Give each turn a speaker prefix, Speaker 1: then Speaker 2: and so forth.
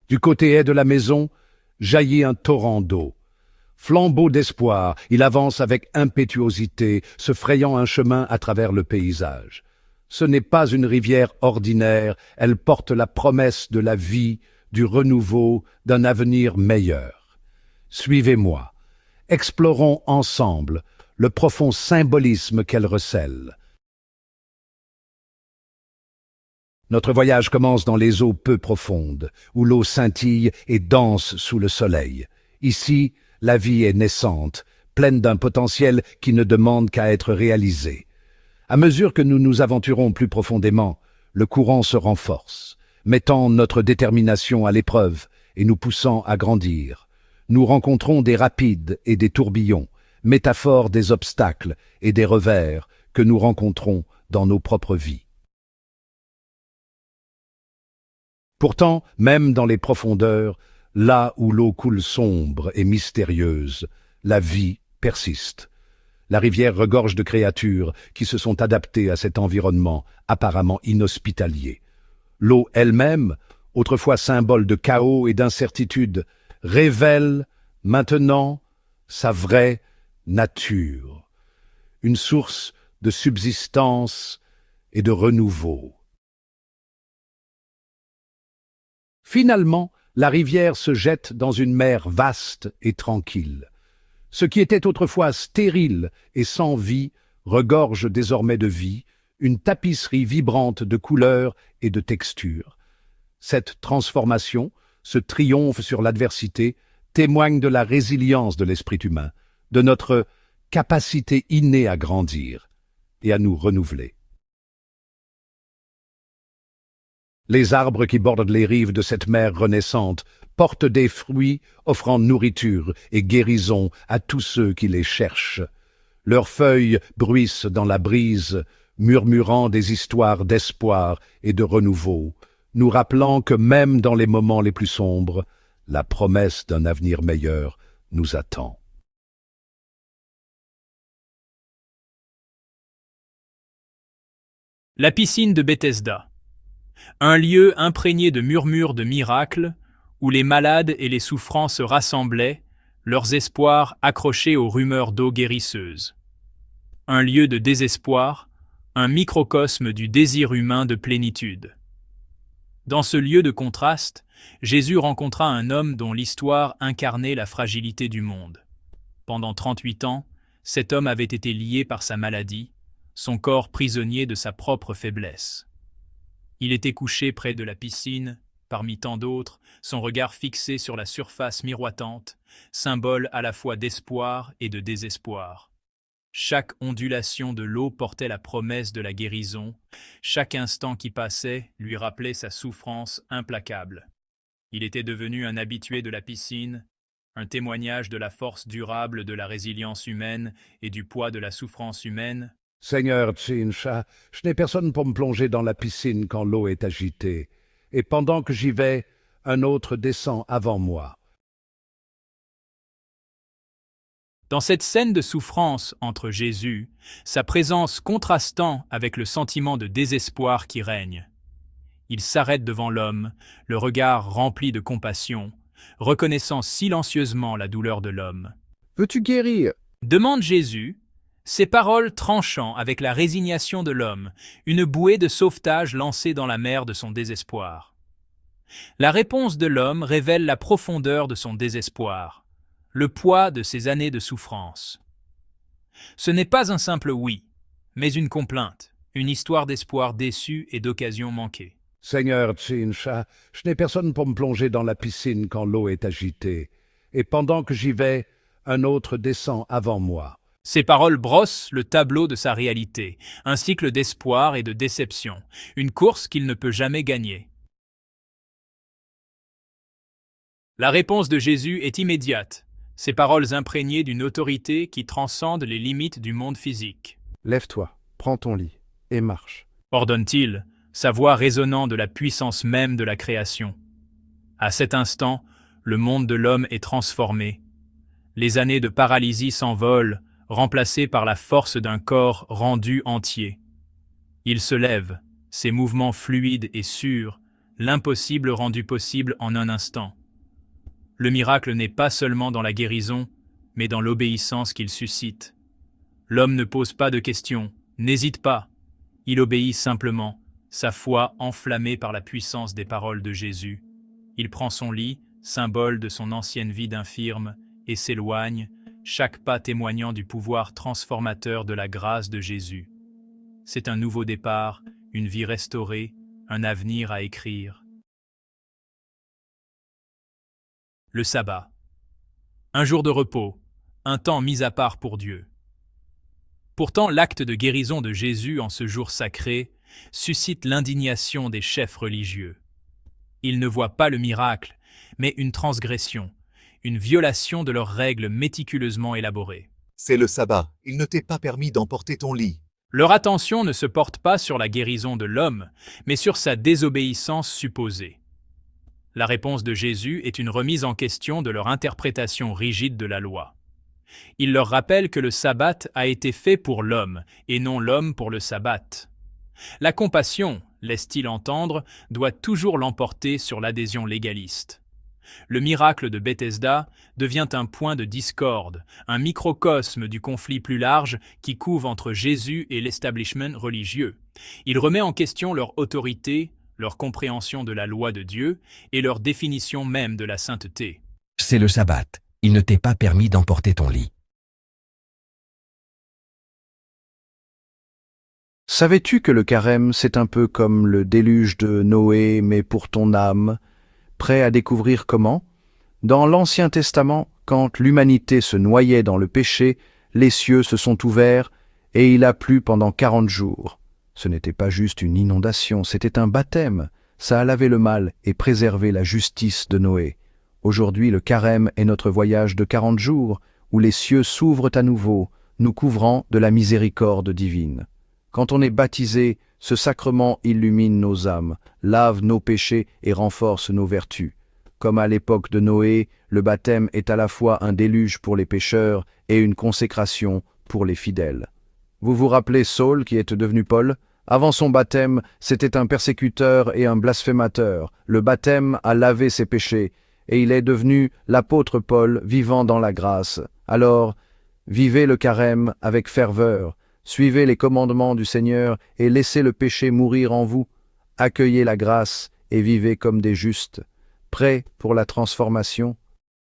Speaker 1: Du côté est de la maison, jaillit un torrent d'eau. Flambeau d'espoir, il avance avec impétuosité, se frayant un chemin à travers le paysage. Ce n'est pas une rivière ordinaire, elle porte la promesse de la vie, du renouveau, d'un avenir meilleur. Suivez-moi. Explorons ensemble le profond symbolisme qu'elle recèle. Notre voyage commence dans les eaux peu profondes, où l'eau scintille et danse sous le soleil. Ici, la vie est naissante, pleine d'un potentiel qui ne demande qu'à être réalisé. À mesure que nous nous aventurons plus profondément, le courant se renforce, mettant notre détermination à l'épreuve et nous poussant à grandir. Nous rencontrons des rapides et des tourbillons, métaphores des obstacles et des revers que nous rencontrons dans nos propres vies. Pourtant, même dans les profondeurs, là où l'eau coule sombre et mystérieuse, la vie persiste. La rivière regorge de créatures qui se sont adaptées à cet environnement apparemment inhospitalier. L'eau elle-même, autrefois symbole de chaos et d'incertitude, révèle maintenant sa vraie nature, une source de subsistance et de renouveau. Finalement, la rivière se jette dans une mer vaste et tranquille. Ce qui était autrefois stérile et sans vie regorge désormais de vie, une tapisserie vibrante de couleurs et de textures. Cette transformation, ce triomphe sur l'adversité, témoigne de la résilience de l'esprit humain, de notre capacité innée à grandir et à nous renouveler. Les arbres qui bordent les rives de cette mer renaissante portent des fruits offrant nourriture et guérison à tous ceux qui les cherchent. Leurs feuilles bruissent dans la brise, murmurant des histoires d'espoir et de renouveau, nous rappelant que même dans les moments les plus sombres, la promesse d'un avenir meilleur nous attend.
Speaker 2: La piscine de Bethesda. Un lieu imprégné de murmures de miracles, où les malades et les souffrants se rassemblaient, leurs espoirs accrochés aux rumeurs d'eau guérisseuse. Un lieu de désespoir, un microcosme du désir humain de plénitude. Dans ce lieu de contraste, Jésus rencontra un homme dont l'histoire incarnait la fragilité du monde. Pendant 38 ans, cet homme avait été lié par sa maladie, son corps prisonnier de sa propre faiblesse. Il était couché près de la piscine, parmi tant d'autres, son regard fixé sur la surface miroitante, symbole à la fois d'espoir et de désespoir. Chaque ondulation de l'eau portait la promesse de la guérison, chaque instant qui passait lui rappelait sa souffrance implacable. Il était devenu un habitué de la piscine, un témoignage de la force durable de la résilience humaine et du poids de la souffrance humaine.
Speaker 1: Seigneur Tsincha, je n'ai personne pour me plonger dans la piscine quand l'eau est agitée, et pendant que j'y vais, un autre descend avant moi.
Speaker 2: Dans cette scène de souffrance entre Jésus, sa présence contrastant avec le sentiment de désespoir qui règne. Il s'arrête devant l'homme, le regard rempli de compassion, reconnaissant silencieusement la douleur de l'homme.
Speaker 3: « Veux-tu guérir ?»
Speaker 2: demande Jésus, ses paroles tranchant avec la résignation de l'homme, une bouée de sauvetage lancée dans la mer de son désespoir. La réponse de l'homme révèle la profondeur de son désespoir, le poids de ses années de souffrance. Ce n'est pas un simple oui, mais une complainte, une histoire d'espoir déçu et d'occasion manquée.
Speaker 1: Seigneur Tsincha, je n'ai personne pour me plonger dans la piscine quand l'eau est agitée, et pendant que j'y vais, un autre descend avant moi.
Speaker 2: Ces paroles brossent le tableau de sa réalité, un cycle d'espoir et de déception, une course qu'il ne peut jamais gagner. La réponse de Jésus est immédiate, ces paroles imprégnées d'une autorité qui transcende les limites du monde physique.
Speaker 3: « Lève-toi, prends ton lit et marche. »
Speaker 2: ordonne-t-il, sa voix résonnant de la puissance même de la création. À cet instant, le monde de l'homme est transformé. Les années de paralysie s'envolent, remplacées par la force d'un corps rendu entier. Il se lève, ses mouvements fluides et sûrs, l'impossible rendu possible en un instant. Le miracle n'est pas seulement dans la guérison, mais dans l'obéissance qu'il suscite. L'homme ne pose pas de questions, n'hésite pas. Il obéit simplement, sa foi enflammée par la puissance des paroles de Jésus. Il prend son lit, symbole de son ancienne vie d'infirme, et s'éloigne, chaque pas témoignant du pouvoir transformateur de la grâce de Jésus. C'est un nouveau départ, une vie restaurée, un avenir à écrire. Le sabbat. Un jour de repos, un temps mis à part pour Dieu. Pourtant, l'acte de guérison de Jésus en ce jour sacré suscite l'indignation des chefs religieux. Ils ne voient pas le miracle, mais une transgression, une violation de leurs règles méticuleusement élaborées.
Speaker 4: C'est le sabbat, il ne t'est pas permis d'emporter ton lit.
Speaker 2: Leur attention ne se porte pas sur la guérison de l'homme, mais sur sa désobéissance supposée. La réponse de Jésus est une remise en question de leur interprétation rigide de la loi. Il leur rappelle que le sabbat a été fait pour l'homme, et non l'homme pour le sabbat. La compassion, laisse-t-il entendre, doit toujours l'emporter sur l'adhésion légaliste. Le miracle de Bethesda devient un point de discorde, un microcosme du conflit plus large qui couve entre Jésus et l'establishment religieux. Il remet en question leur autorité, leur compréhension de la loi de Dieu et leur définition même de la sainteté.
Speaker 5: C'est le sabbat, il ne t'est pas permis d'emporter ton lit.
Speaker 3: Savais-tu que le carême, c'est un peu comme le déluge de Noé, mais pour ton âme? Prêt à découvrir comment? Dans l'Ancien Testament, quand l'humanité se noyait dans le péché, les cieux se sont ouverts et il a plu pendant 40 jours. Ce n'était pas juste une inondation, c'était un baptême. Ça a lavé le mal et préservé la justice de Noé. Aujourd'hui, le carême est notre voyage de 40 jours, où les cieux s'ouvrent à nouveau, nous couvrant de la miséricorde divine. Quand on est baptisé, ce sacrement illumine nos âmes, lave nos péchés et renforce nos vertus. Comme à l'époque de Noé, le baptême est à la fois un déluge pour les pécheurs et une consécration pour les fidèles. Vous vous rappelez Saul qui est devenu Paul? Avant son baptême, c'était un persécuteur et un blasphémateur. Le baptême a lavé ses péchés et il est devenu l'apôtre Paul vivant dans la grâce. Alors, vivez le carême avec ferveur. Suivez les commandements du Seigneur et laissez le péché mourir en vous. Accueillez la grâce et vivez comme des justes, prêts pour la transformation.